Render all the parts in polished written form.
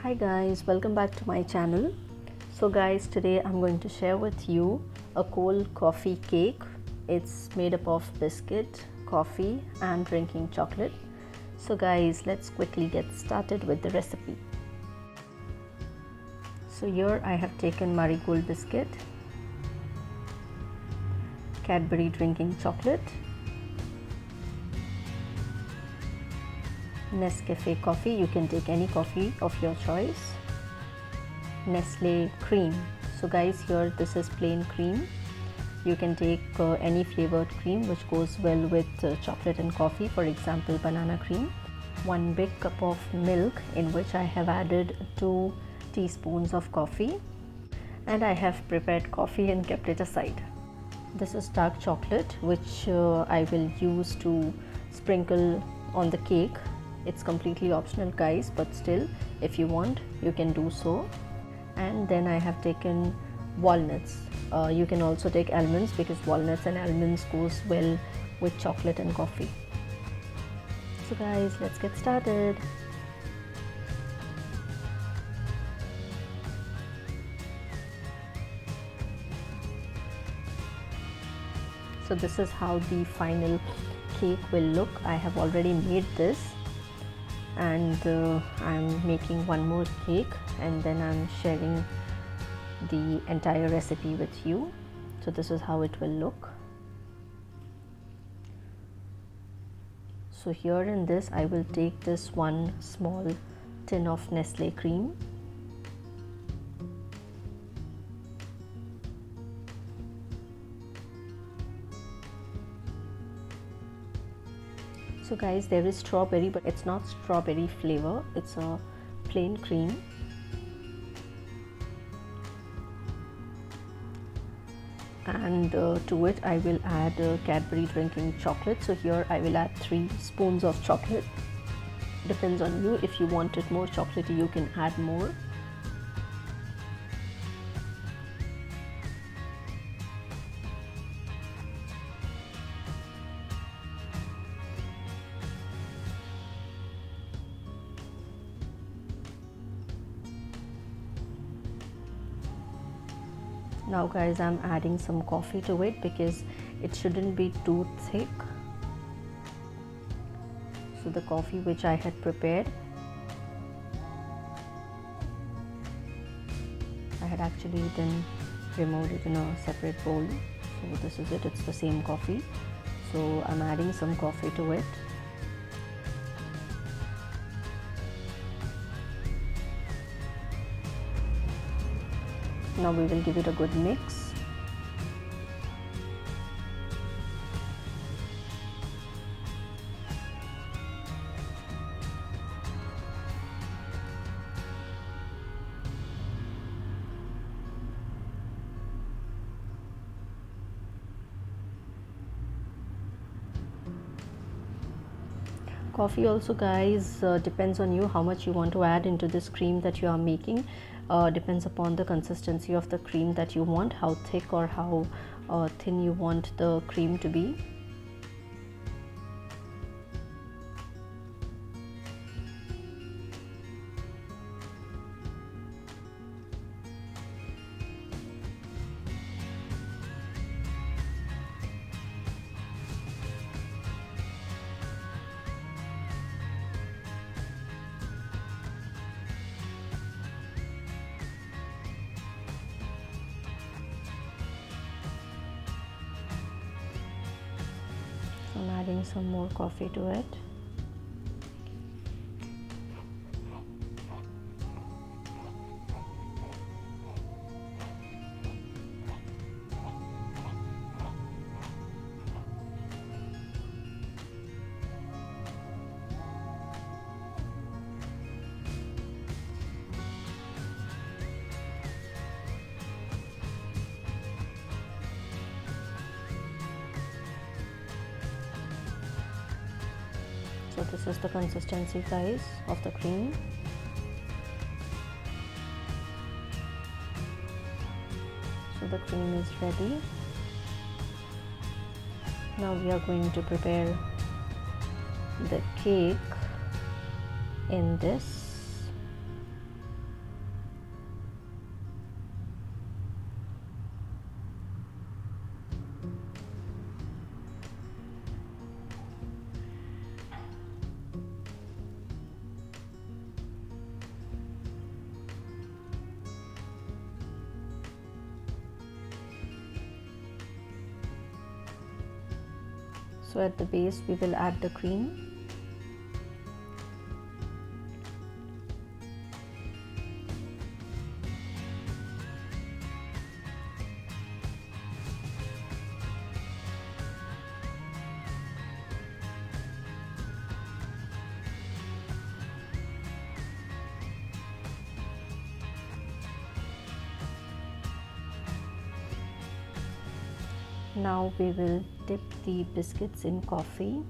Hi guys, welcome back to my channel. So guys, today I'm going to share with you a cold coffee cake. It's made up of biscuit, coffee and drinking chocolate. So guys, let's quickly get started with the recipe. So here I have taken marigold biscuit, Cadbury drinking chocolate, Nescafe coffee, you can take any coffee of your choice, Nestle cream. So guys, here this is plain cream. You can take any flavored cream which goes well with chocolate and coffee, for example banana cream. 1 big cup of milk in which I have added 2 teaspoons of coffee, and I have prepared coffee and kept it aside. This is dark chocolate which I will use to sprinkle on the cake. It's completely optional guys, but still if you want you can do so. And then I have taken walnuts. You can also take almonds because walnuts and almonds goes well with chocolate and coffee. So guys, let's get started. So this is how the final cake will look. I have already made this, and I'm making one more cake and then I'm sharing the entire recipe with you. So this is how it will look. So here in this I will take this one small tin of Nestle cream, so guys, there is strawberry, but it's not strawberry flavor, it's a plain cream. And to it I will add Cadbury drinking chocolate. So here I will add 3 spoons of chocolate. Depends on you, if you want it more chocolatey you can add more. Now guys, I'm adding some coffee to it because it shouldn't be too thick. So the coffee which I had prepared, I had actually then removed it in a separate bowl. So this is it, it's the same coffee. So I'm adding some coffee to it. Now we will give it a good mix. Coffee also guys, depends on you how much you want to add into this cream that you are making. Depends upon the consistency of the cream that you want, how thick or how thin you want the cream to be. I'm adding some more coffee to it. So this is the consistency guys of the cream. So the cream is ready. Now we are going to prepare the cake in this So at the base we will add the cream. Now we will dip the biscuits in coffee.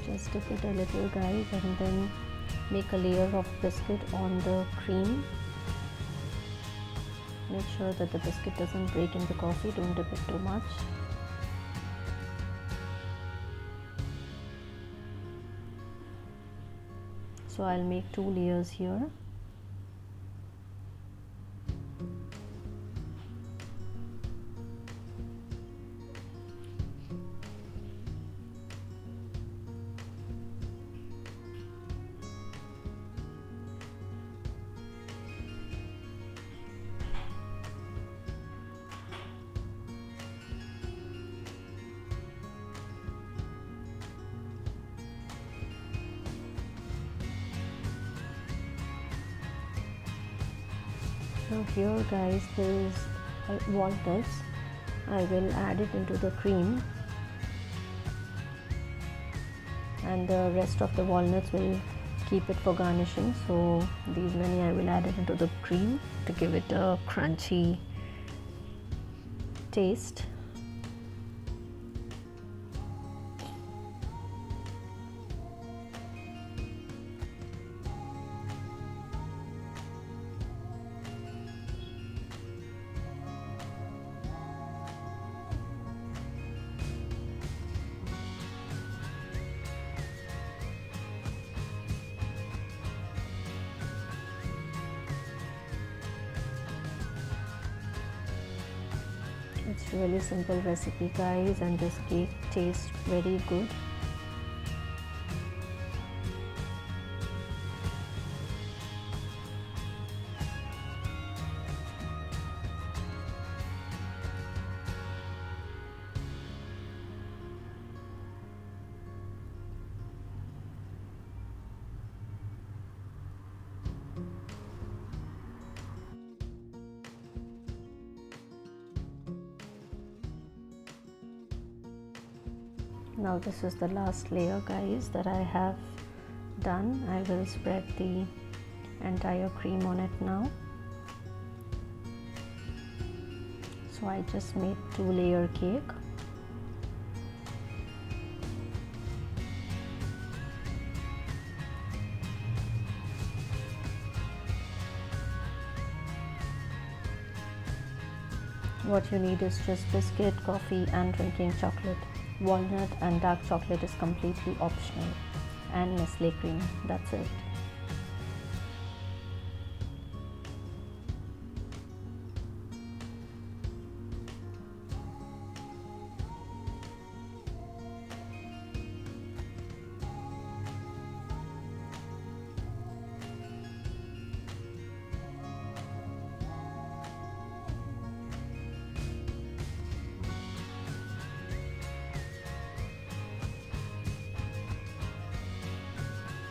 Just dip it a little, guys, and then make a layer of biscuit on the cream. Make sure that the biscuit doesn't break in the coffee. Don't dip it too much. So I'll make 2 layers here. Now here, guys, there is walnuts. I will add it into the cream, and the rest of the walnuts will keep it for garnishing. So these many I will add it into the cream to give it a crunchy taste. It's really simple recipe, guys, and this cake tastes very good. Now this is the last layer, guys, that I have done. I will spread the entire cream on it now. So I just made 2-layer cake. What you need is just biscuit, coffee, and drinking chocolate. Walnut and dark chocolate is completely optional, and Nestle cream. That's it.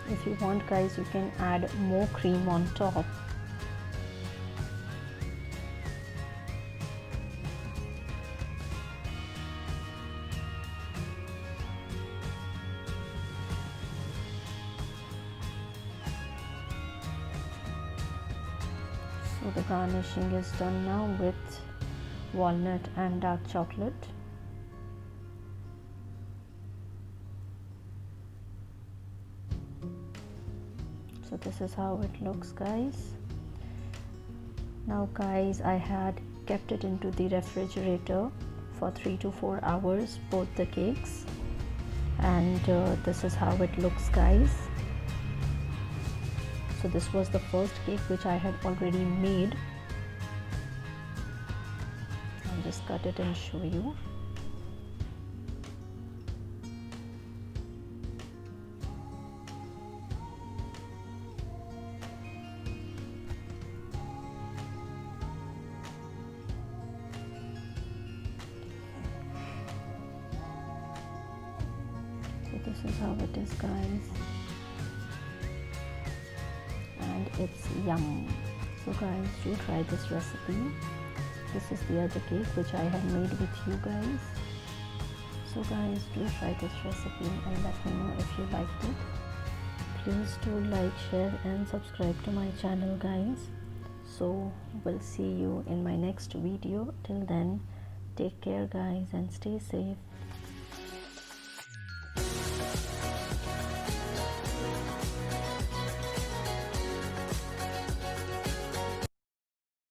If you want, guys, you can add more cream on top. So the garnishing is done now with walnut and dark chocolate. So this is how it looks, guys. Now, guys, I had kept it into the refrigerator for 3 to 4 hours, both the cakes, and this is how it looks, guys. So this was the first cake which I had already made. I'll just cut it and show you. So this is how it is, guys, and it's yum. So guys, do try this recipe. This is the other cake which I had made with you guys. So guys, do try this recipe and let me know if you liked it. Please do like, share and subscribe to my channel, guys. So we'll see you in my next video. Till then, take care, guys, and stay safe.